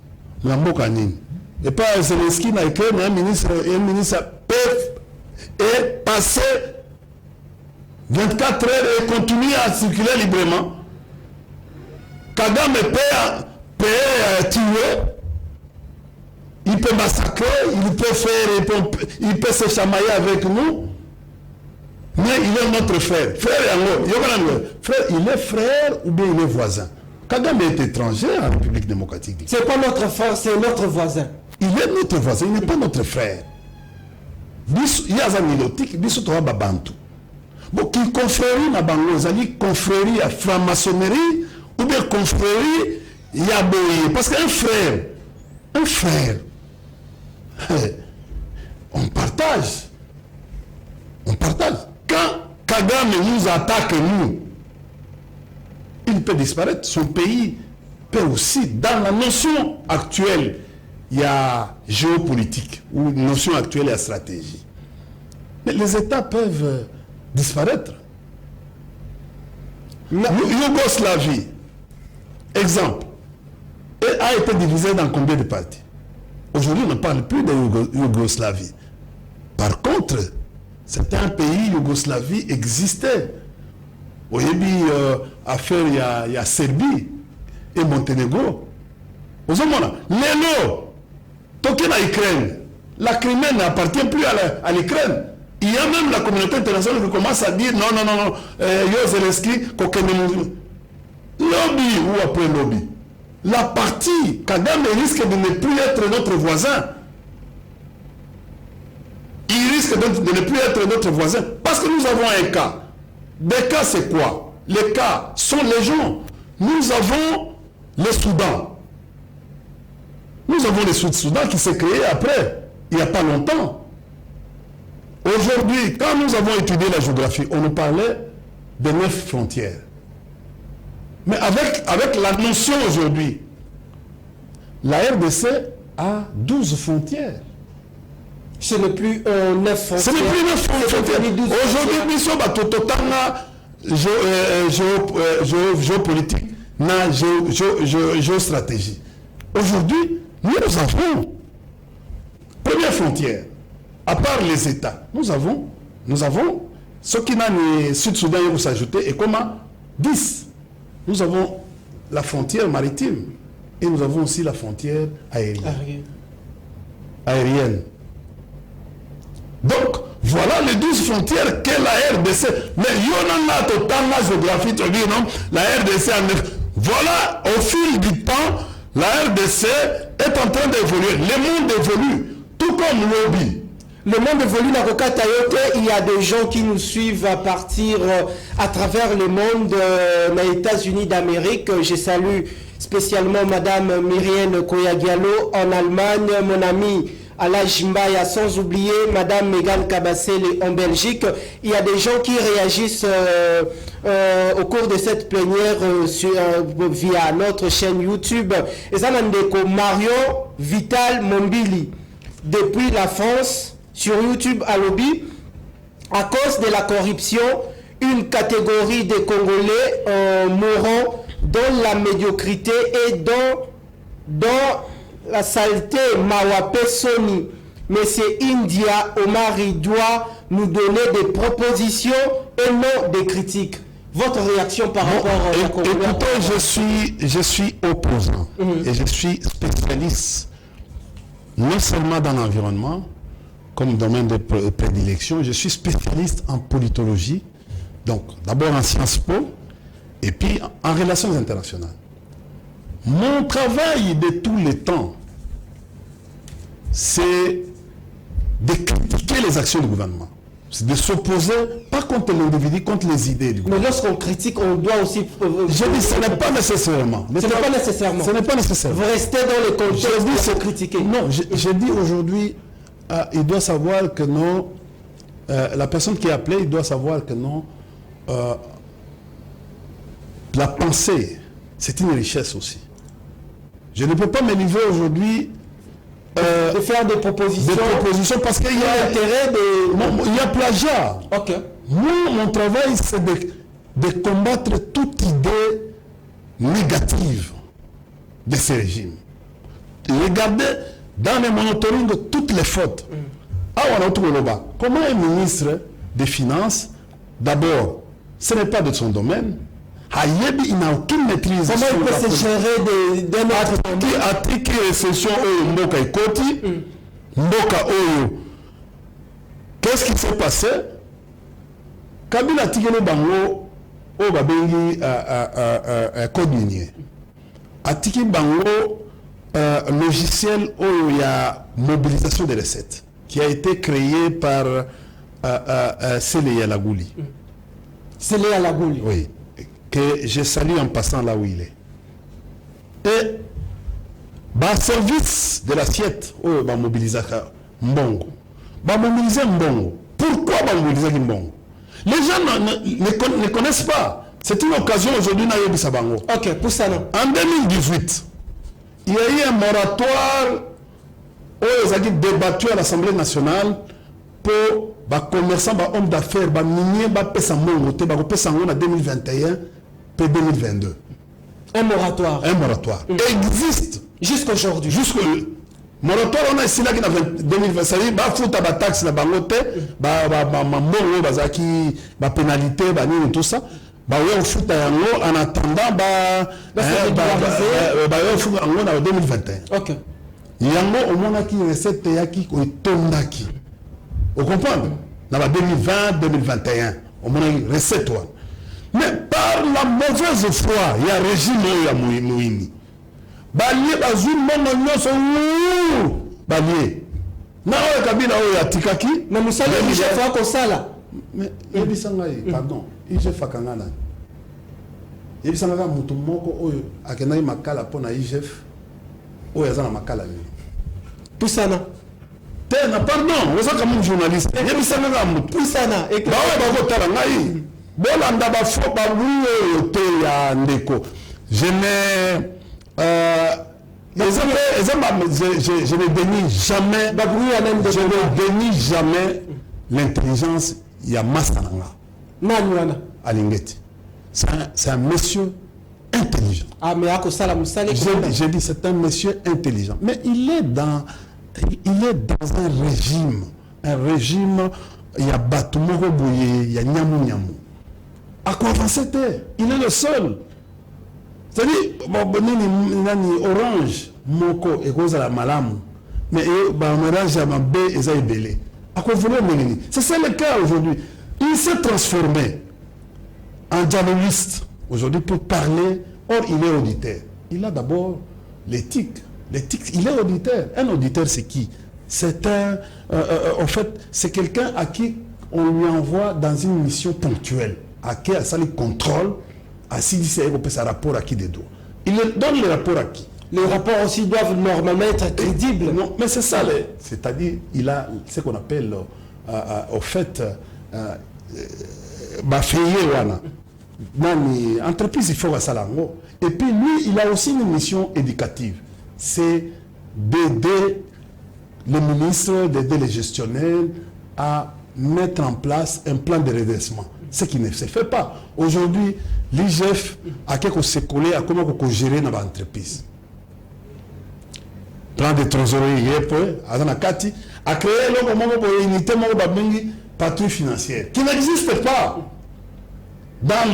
la Mokanine et pas Zelensky n'a écrit un ministre est passé 24 heures et continue à circuler librement. Kagame peut tuer, il peut massacrer, il peut se chamailler avec nous. Mais il est notre frère. Frère, il est frère ou bien il est voisin. Kagame est étranger en République démocratique. C'est pas notre frère, c'est notre voisin. Il est notre voisin, il n'est pas notre frère. Il y a un milotique, il y a un babantou. Bon, qui confrérie na bango, il confrérie à franc-maçonnerie ou bien confrérie yaboye. Parce qu'un frère, on partage. Quand Kagame nous attaque, il peut disparaître. Son pays peut aussi, dans la notion actuelle, il y a géopolitique, ou notion actuelle, il y a stratégie. Mais les États peuvent disparaître. Yougoslavie, exemple, a été divisée dans combien de parties? Aujourd'hui, on ne parle plus de Yougoslavie. Par contre, certains pays Yougoslavie existaient. Au début, affaire, il y a Serbie et Monténégro. Aux hommes, Lélo, toqué la Ukraine. La Crimée n'appartient plus à l'Ukraine. Il y a même la communauté internationale qui commence à dire non, Yo Zelensky, lobby ou après lobby. La partie, Kagame risque de ne plus être notre voisin. Il risque de ne plus être notre voisin parce que nous avons un cas. Des cas, c'est quoi? Les cas sont légion. Nous avons le Soudan. Nous avons le Soudan qui s'est créé après, il n'y a pas longtemps. Aujourd'hui, quand nous avons étudié la géographie, on nous parlait de 9 frontières. Mais avec la notion aujourd'hui, la RDC a 12 frontières. Ce n'est plus 9 frontières. Ce n'est plus 9 frontières. Aujourd'hui, nous sommes à totalement géopolitique, géostratégie. Aujourd'hui, nous avons, première frontière, à part les États, nous avons ce qui n'a ni Sud-Soudan pour s'ajouter, et comment 10. Nous avons la frontière maritime et nous avons aussi la frontière aérienne. Donc, Voilà les 12 frontières que la RDC. Mais il y en a total la géographie, tu dis non, la RDC en est. Voilà, au fil du temps, la RDC est en train d'évoluer. Le monde évolue, tout comme l'Obi. Le monde évolue dans le Tayote. Il y a des gens qui nous suivent à partir à travers le monde aux États-Unis d'Amérique. Je salue spécialement Madame Myrienne Koyagialo en Allemagne, mon ami Alain Jimbaya, sans oublier Madame Megan Kabasele en Belgique. Il y a des gens qui réagissent au cours de cette plénière via notre chaîne YouTube. Et ça, Mario Vital Mombili, depuis la France, sur YouTube à Lobby, à cause de la corruption, une catégorie de Congolais mourant dans la médiocrité et dans la saleté. Mawape Soni, Monsieur India Omari doit nous donner des propositions et non des critiques. Votre réaction par rapport à la Congolais? Écoutez, je suis opposant et je suis spécialiste non seulement dans l'environnement, comme domaine de prédilection, je suis spécialiste en politologie, donc d'abord en Sciences Po, et puis en relations internationales. Mon travail de tous les temps, c'est de critiquer les actions du gouvernement. C'est de s'opposer, pas contre l'individu, contre les idées du gouvernement. Mais lorsqu'on critique, on doit aussi... Je dis, ce n'est pas nécessairement. Ce n'est pas nécessairement. Ce n'est pas nécessaire. Vous restez dans le contexte de critiquer. Non, je dis aujourd'hui... il doit savoir que non, la personne qui est appelée, il doit savoir que non, la pensée, c'est une richesse aussi. Je ne peux pas me livrer aujourd'hui de faire des propositions parce qu'il y a intérêt de... il y a plagiat. Ok. Moi, mon travail, c'est de combattre toute idée négative de ces régimes. Regardez dans le monitoring toutes les fautes. Comment un ministre des Finances, d'abord, ce n'est pas de son domaine, il n'a aucune maîtrise. Comment il peut se gérer d'un autre domaine? Atiki récession Oyo Mboka Ekoti, Mboka Oyo. Qu'est-ce qui s'est passé? Kabila Atikele Bango, Oyo Babengi code minier. Atiki Bango, logiciel où il y a mobilisation des recettes qui a été créé par Sélé Yalagouli. Sélé Yalagouli. Oui. Que je salue en passant là où il est. Et service de l'assiette où il va mobiliser Mbongo. Va mobiliser Mbongo. Pourquoi va mobiliser Mbongo? Les gens ne connaissent pas. C'est une occasion aujourd'hui à Yobisa Bango. Ok, pour ça non. En 2018, il y a eu un moratoire où ils ont débattu à l'Assemblée nationale pour les commerçants, les hommes d'affaires, les miniers, les Pessango, en 2021 et 2022. Un moratoire. Un moratoire. Existe. Jusqu'aujourd'hui. Moratoire, on a ici là qui a 2020. Ça veut dire qu'il faut la taxe, la bangote, la pénalité, tout ça. En attendant, en 2021. Ok. Yango au moins qui recette yaki ko tondaki. Vous comprenez? Dans 2020, 2021, au moins recette toi. Mais par la mauvaise foi, il y a régime ya Mouini. Balié bazou mono nyoso balié. Na o kabila o ya tikaki, mais musala ni chef wa ko sala. Mais yebisanga pardon, IGF akangana. Yebisanga mutu moko oyo akenai makala pona IGF. Oyo azana makala ni. Pusana. Tena pardon, vous êtes comme un journaliste. Yebisanga ga mutu. Pusana. Et ba wa ba kotala ngai. Bolanda ba fo ba wuyo te ya ndeko. Je ne je ne dénie jamais. Je ne dénie jamais l'intelligence Yamasananga. Nanywana. Alingeti. C'est un monsieur intelligent. Ah, mais à cause de la j'ai dit c'est un monsieur intelligent. Mais il est dans un régime, il y a Batumoro Bouye, il y a Nyamu Nyamu. À quoi c'était? Il est le seul. C'est-à-dire, Orange, Moko, et Rosa la Malamu. Mais Orange, ma B, et ça est belé. C'est ça le cas aujourd'hui. Il s'est transformé en dialoguiste aujourd'hui pour parler. Or, il est auditeur. Il a d'abord l'éthique. L'éthique, il est auditeur. Un auditeur, c'est qui? C'est en fait, c'est quelqu'un à qui on lui envoie dans une mission ponctuelle, à qui ça lui contrôle, à si c'est un rapport à qui des droits. Il donne le rapport à qui? Les rapports aussi doivent normalement être crédibles. Non, mais c'est ça, c'est-à-dire, il a ce qu'on appelle, au fait, entreprise, il faut que ça l'envoie. Et puis lui, il a aussi une mission éducative. C'est d'aider les ministres, d'aider les gestionnaires à mettre en place un plan de redressement. Ce qui ne se fait pas. Aujourd'hui, l'IGF a quelque chose collé à comment gérer dans l'entreprise. Plan de trésorerie, a créé l'unité patrouille financière qui n'existe pas dans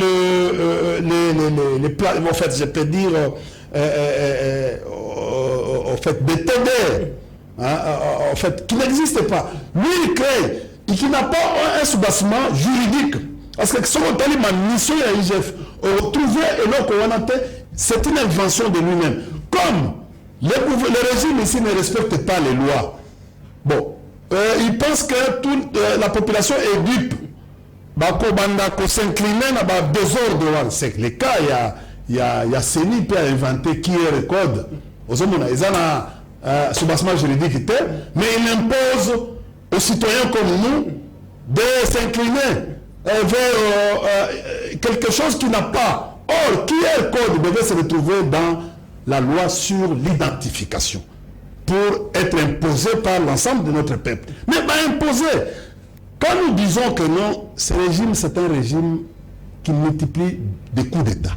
les plans, en fait, je peux dire, en fait, des TD, en fait, qui n'existe pas. Lui, il crée, et qui n'a pas un soubassement juridique. Parce que ce qu'on a dit, ma mission à l'IGF, retrouver et là, c'est une invention de lui-même. Comme le régime ici ne respecte pas les lois, bon, il pense que toute la population est dupe. Qu'on s'incliner dans le désordre. C'est le cas, il y a CENI qui a inventé qui est le code. Ils ont un soubassement juridique, mais il impose aux citoyens comme nous de s'incliner vers quelque chose qui n'a pas. Or, qui est le code devait se retrouver dans la loi sur l'identification pour être imposé par l'ensemble de notre peuple. Mais pas imposé. Quand nous disons que non, ce régime, c'est un régime qui multiplie des coups d'État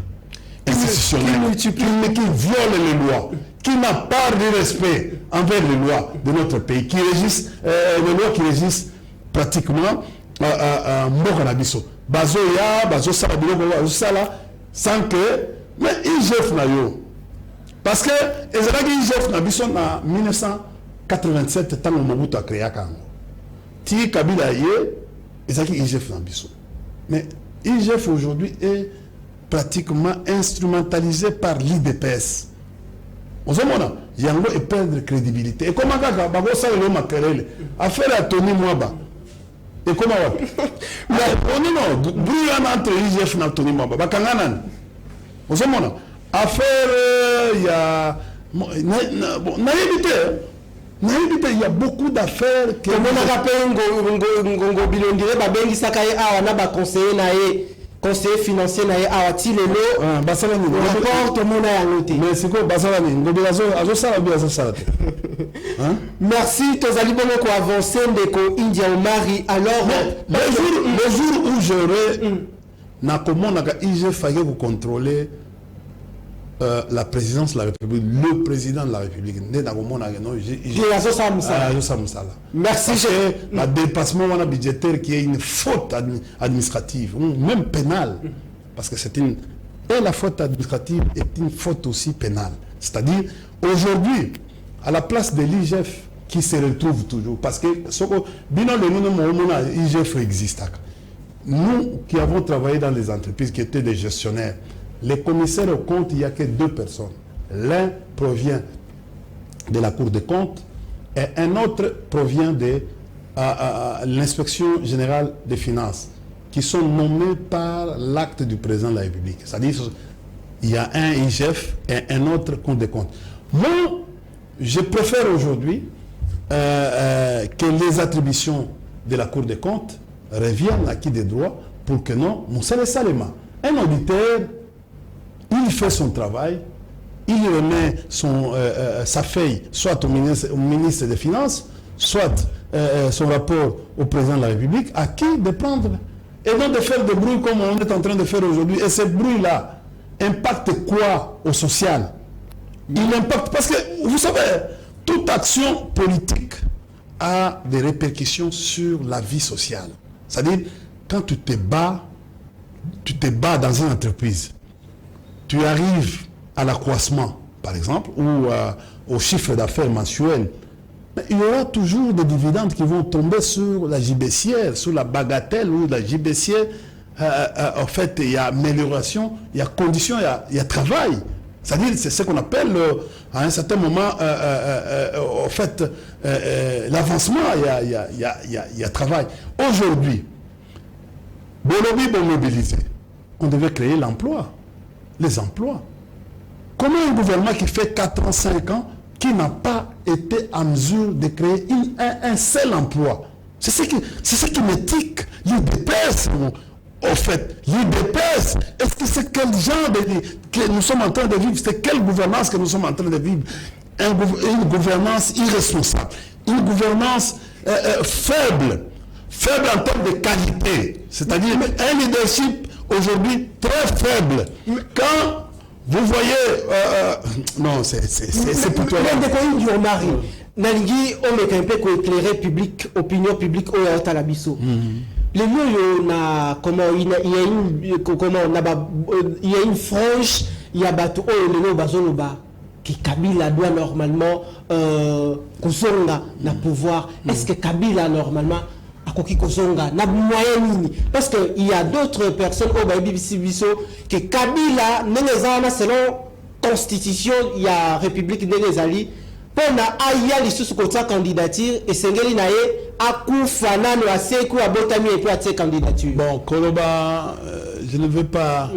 institutionnels, qui viole les lois, qui n'a pas de respect envers les lois de notre pays, qui régissent, les lois qui régissent pratiquement Mokanabiso. Bazoya, Bazosala, Bazosala, sans que, mais IGF n'a eu. Parce que, IGF n'a eu en 1987, tant que Mobutu a créé Kango. Ti Kabila et ça qui IGF n'ambition. Mais IGF aujourd'hui est pratiquement instrumentalisé par l'IDPS. Vous savez, Yango est perdre crédibilité. Et comment ça le maquerelle affaire à Tony Mwaba. Et comment mais non, brouillon entre IGF et Tony Mwaba. Bakanganan. Vous savez, affaire il y a naïveté. Il y a beaucoup d'affaires que comment on appelle Ngongo Bilondire babengi sakaye awa na ba conseiller financier na awa ti lelo basala ni rapport to mona ya ngote mais c'est quoi basala ni ngobi azo sala bien ça sala merci tozali bongo ko avancer ndeko India Omari. Alors le jour où j'aurai na komona ka IGF fallait vous contrôler la présidence de la République, le président de la République. Merci. Le dépassement budgétaire qui est une faute administrative, même pénale, parce que c'est une... Et la faute administrative est une faute aussi pénale. C'est-à-dire, aujourd'hui, à la place de l'IGF, qui se retrouve toujours, parce que l'IGF existe. Nous qui avons travaillé dans les entreprises, qui étaient des gestionnaires, les commissaires aux comptes, il n'y a que deux personnes. L'un provient de la Cour des comptes et un autre provient de l'inspection générale des finances, qui sont nommés par l'acte du président de la République. C'est-à-dire il y a un IGF et un autre compte des comptes. Moi, je préfère aujourd'hui que les attributions de la Cour des comptes reviennent à qui des droits pour que non, Moussa Salema, un auditeur, il fait son travail, il remet sa feuille soit au ministre des Finances, soit son rapport au président de la République, à qui de prendre et non de faire des bruits comme on est en train de faire aujourd'hui. Et ces bruits-là impactent quoi au social? Il impacte, parce que vous savez, toute action politique a des répercussions sur la vie sociale. C'est-à-dire, quand tu te bats dans une entreprise, tu arrives à l'accroissement, par exemple, ou au chiffre d'affaires mensuel Mais il y aura toujours des dividendes qui vont tomber sur la gibecière, sur la bagatelle ou la gibecière. En fait, il y a amélioration, il y a condition, il y a travail. C'est-à-dire, c'est ce qu'on appelle, à un certain moment, en fait, l'avancement, il y a travail. Aujourd'hui, Bolobi bon mobilisé. On devait créer l'emploi, les emplois. Comment un gouvernement qui fait 4 ans, 5 ans, qui n'a pas été en mesure de créer un seul emploi? C'est ce qui m'étique. L'IDPS, en fait, l'IDPS, est-ce que c'est quel genre de vie que nous sommes en train de vivre? C'est quelle gouvernance que nous sommes en train de vivre? Une gouvernance irresponsable, une gouvernance faible en termes de qualité, c'est-à-dire un leadership aujourd'hui très faible. Quand vous voyez, non, c'est plutôt... Nalingi, on est un peu éclairé public, opinion publique au Talabiso. Les mots, il y a une frange, il y a bateau, que Kabila doit normalement kozonga na pouvoir. Est-ce que Kabila normalement a koki kozonga na moyen? Parce que il y a d'autres personnes au BBC que Kabila n'est selon constitution, il y a République des Ali. Pour na aya lisusu kota candidature et sengeli nae akufa nano aseku abotami et puis à cette candidature. Bon, Koloba, je ne veux pas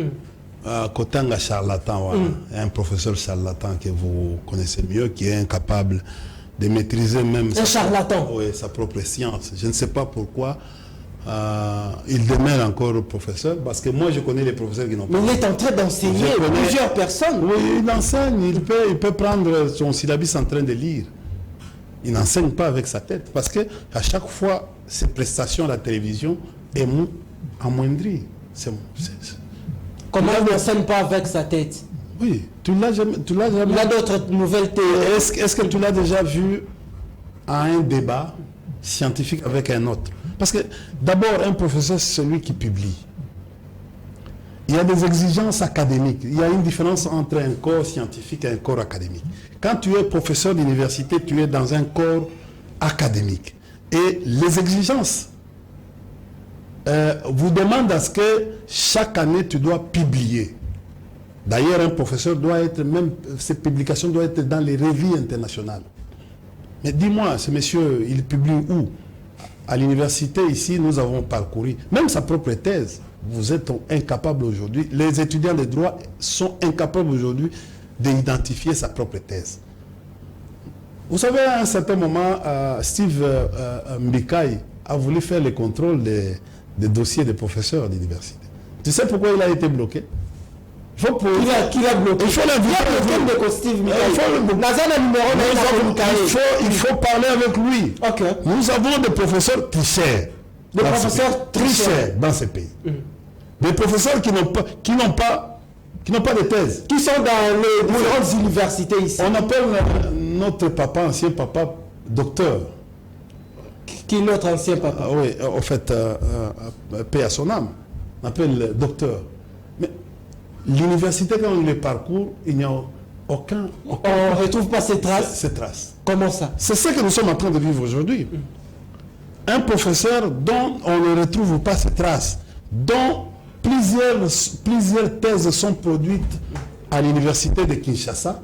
Kotanga charlatan, un professeur charlatan que vous connaissez mieux, qui est incapable de maîtriser même sa propre science. Je ne sais pas pourquoi il demeure encore professeur, parce que moi je connais les professeurs qui n'ont pas... Mais il est en train d'enseigner plusieurs personnes. Oui, il enseigne, il peut prendre son syllabus en train de lire. Il n'enseigne pas avec sa tête, parce que à chaque fois, ses prestations à la télévision est amoindries. Comment il n'enseigne pas avec sa tête? Oui, tu l'as jamais... Il a d'autres nouvelles théories. Est-ce que tu l'as déjà vu à un débat scientifique avec un autre? Parce que d'abord, un professeur, c'est celui qui publie. Il y a des exigences académiques. Il y a une différence entre un corps scientifique et un corps académique. Quand tu es professeur d'université, tu es dans un corps académique. Et les exigences vous demandent à ce que chaque année, tu dois publier. D'ailleurs, un professeur doit être, même ses publications doivent être dans les revues internationales. Mais dis-moi, ce monsieur, il publie où? À l'université, ici, nous avons parcouru, même sa propre thèse. Vous êtes incapable aujourd'hui, les étudiants de droit sont incapables aujourd'hui d'identifier sa propre thèse. Vous savez, à un certain moment, Steve Mbikai a voulu faire le contrôle des dossiers des professeurs d'université. Tu sais pourquoi il a été bloqué? Qui l'a bloqué? Il faut il faut parler avec lui. Okay. Nous avons des professeurs tricheurs. Des professeurs tricheurs dans ce pays. Des professeurs qui n'ont pas de thèse. Qui sont dans les grandes universités ici. On appelle notre papa, ancien papa, docteur. Qui est notre ancien papa? Oui, en fait, paix à son âme. On appelle docteur. Mais l'université, quand on les parcourt, il n'y a aucun... On ne retrouve pas ces traces? Ces traces. Comment ça? C'est ce que nous sommes en train de vivre aujourd'hui. Un professeur dont on ne retrouve pas ces traces, dont plusieurs thèses sont produites à l'université de Kinshasa,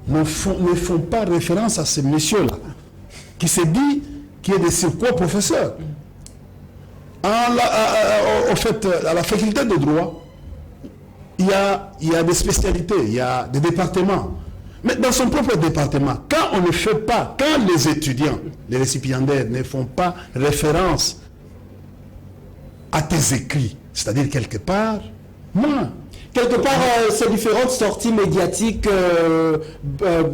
ne font pas référence à ce monsieur-là, qui se dit qu'il est de surcroît professeur. En fait, à la faculté de droit, il y a des spécialités, il y a des départements. Mais dans son propre département, quand on ne fait pas, quand les étudiants, les récipiendaires ne font pas référence à tes écrits, c'est-à-dire quelque part, moi. Quelque part, ces différentes sorties médiatiques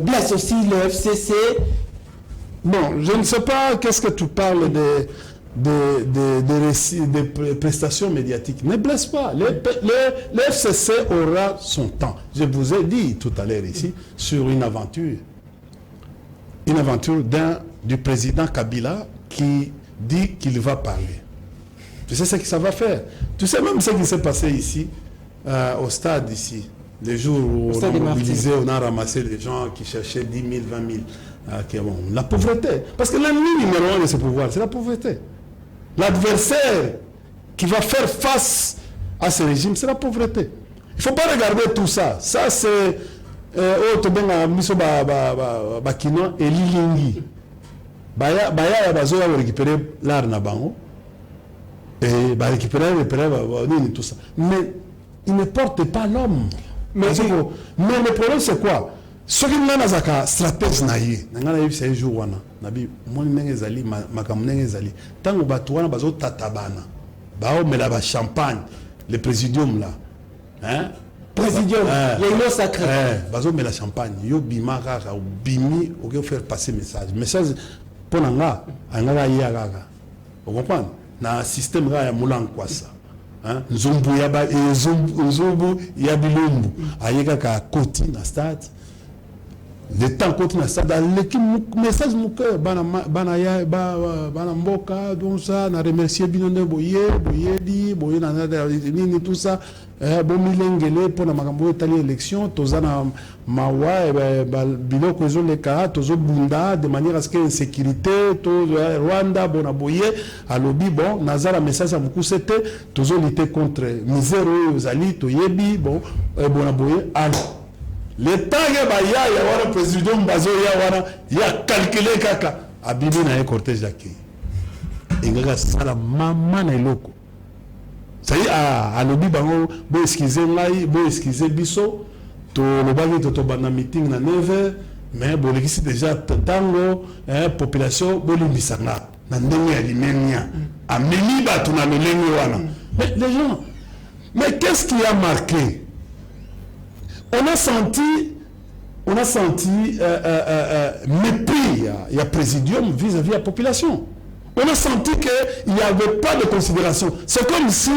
blessent aussi le FCC. Bon, je ne sais pas qu'est-ce que tu parles des prestations médiatiques. Ne blesse pas. Le FCC aura son temps. Je vous ai dit tout à l'heure ici sur une aventure du président Kabila qui dit qu'il va parler. Tu sais ce que ça va faire? Tu sais même ce qui s'est passé ici, au stade ici, Les jours où on a mobilisé, on a ramassé des gens qui cherchaient 10 000, 20 000. Okay, bon. La pauvreté. Parce que l'ennemi numéro un de ce pouvoir, c'est la pauvreté. L'adversaire qui va faire face à ce régime, c'est la pauvreté. Il ne faut pas regarder tout ça. Ça, c'est... Bakino et Lilingi. Baya bazoya récupérer l'art na bango. Et récupérer tout ça. Mais il ne porte pas l'homme. Mais le problème, c'est quoi? Ce qui m'a dit stratège naïe, c'est un jour wana. Nabi mon nengezali makam nengezali. Tant que batuana bazo tatabana. Bao mais là champagne, le présidium là. Hein? Présidium, il y a une eau sacrée. Bazo mais la champagne, yo bima kaka bimi OK faire passer message. Message pour nanga, angala ya kaka. Vous comprenez? Na système ga ya mulang kwa ça. Hein? Nzumbu ya ba nzumbu ya bilumbu. Ayeka ka koti na stade. Le temps côté na stade l'équipe message mon cœur bana mboka donc ça na remercier binonde boye na nini tout ça bon milengele pour na makambo etali élection tozana mawa biloko zo le cas tozo bunda de manière à ce que insécurité to Rwanda bona boye alobi bon nazara message à beaucoup c'était tozo lutter contre misère ozali to yebi bon bona boye alors le temps que le président Bazo il a calculé kaka abibi na cortège d'accueil. Ingaga sala mama na loko. Ça y est à lobi bango bo excuser ngai bo excuser biso to lobaki to bana meeting na 9h mais bo lekisi déjà tango population bo limbisanga na ndenge ya limenia ameli batu na lolenge wana. Mais les gens, mais qu'est-ce qui a marqué? On a senti mépris, il y a présidium vis-à-vis de la population. On a senti qu'il n'y avait pas de considération. C'est comme si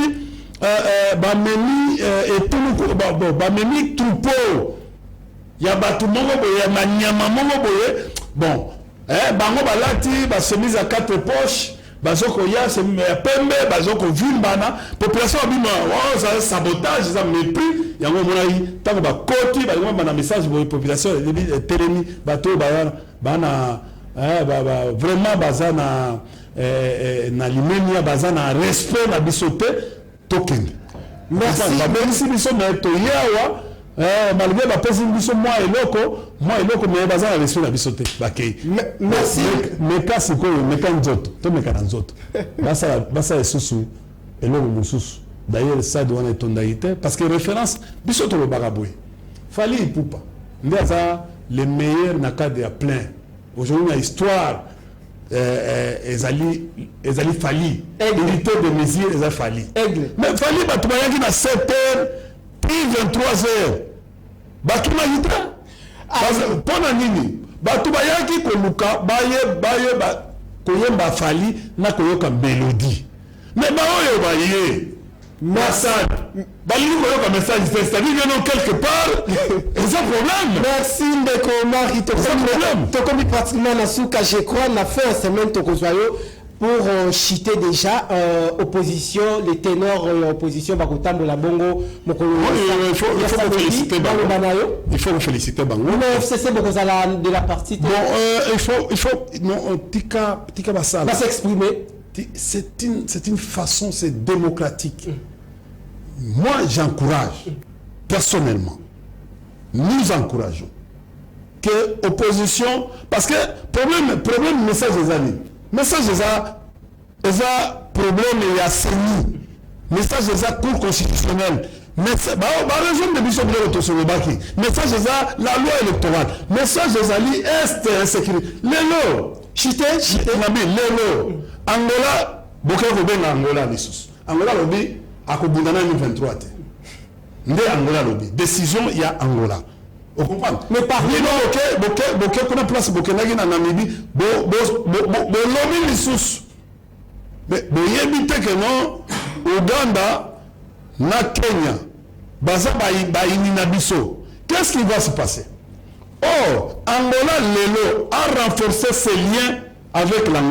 Bamemi et tout Bamemi troupeau. Il y a Batumongo Boye, Manyama Mongo Boye. Bon, Bango Balati, chemise à 4 poches. Bazoko ya c'est pembe bazoko vimbana population abima oh ça sabotage ça mépris yango monai tango ba koti ba ngoma message pour population telemi bato bana vraiment bazana na limenia bazana respect na bisote token merci ba benisi biso na to yawa malgré ba pesi biso moi eloko mais bazana respect na bisote bakei merci mais kasi ko mais kan zoto to me kan zoto basa esusu eloko mususu d'ailleurs ça doit être tondaïté parce que référence biso to le bagaboy fali pupa ndaza les meilleurs na cadre ya plein aujourd'hui la histoire ezali fali hérité de mesures ezali fali mais fali batu bayaki na 7h puis 23h batu na hita pona nini batu bayaki koluka baye koyemba fali na koyoka mélodie mais baoyo baye Massad balingi koyoka message c'est-à-dire que non quelque part c'est un problème. Merci Ndeko Mari tokomi pratiquement na suka je crois na fin semaine tokozwayo pour chiter déjà opposition les ténors opposition bakotambola bongo mokolo il faut féliciter Bango. Il faut féliciter Bango. Mais FCC bokozala de la partie bon il faut non tika basala va s'exprimer. C'est une façon, c'est démocratique. Moi, j'encourage, personnellement, nous encourageons que l'opposition, parce que problème message des années, message des problème il y a CENI, message des cours constitutionnels, raison de Bishop de l'Autosolobaki, message des la loi électorale, message des alliés est insécurité. Lélo, chité, nabi, lélo. Angola, Boké Robenga Angola Lissus. Angola lobby, Akobundana 23. Ndé Angola lobby. Décision, il y a Angola. Vous comprenez? Mais parmi nous, Boké, qu'on a place Boké Nagi na Namibie, lobby Lissus. Mais yébite que non, Ouganda, na Kenya, Baza Baini Nabiso. Qu'est-ce qui va se passer? Or, Angola Lelo a renforcé ses liens avec la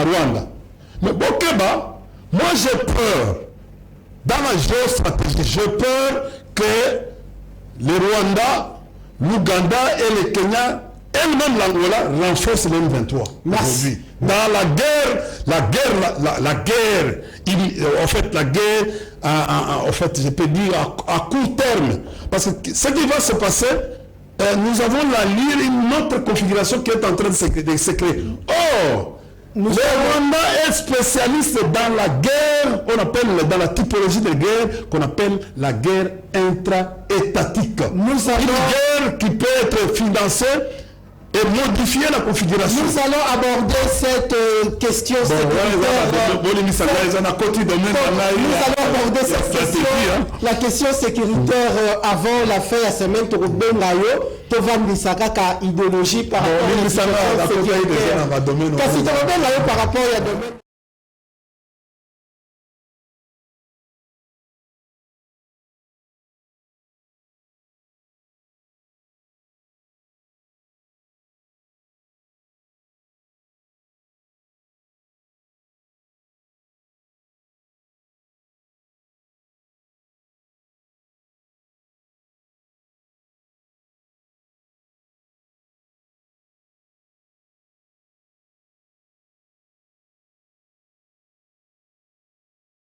Rwanda. Mais Bokeba, moi j'ai peur, dans la géostratégie, j'ai peur que le Rwanda, l'Ouganda et le Kenya, et même l'Angola renforcent le M23 aujourd'hui. Dans la guerre, en fait, la guerre, en fait, je peux dire à court terme. Parce que ce qui va se passer, nous avons là une autre configuration qui est en train de se créer. Or, le Rwanda est spécialiste dans la guerre, on appelle dans la typologie de guerre, qu'on appelle la guerre intra-étatique. Une guerre qui peut être financée et modifier la configuration. Nous allons aborder cette question la question sécuritaire avant la fin de la semaine. Idéologie par rapport à la domaine.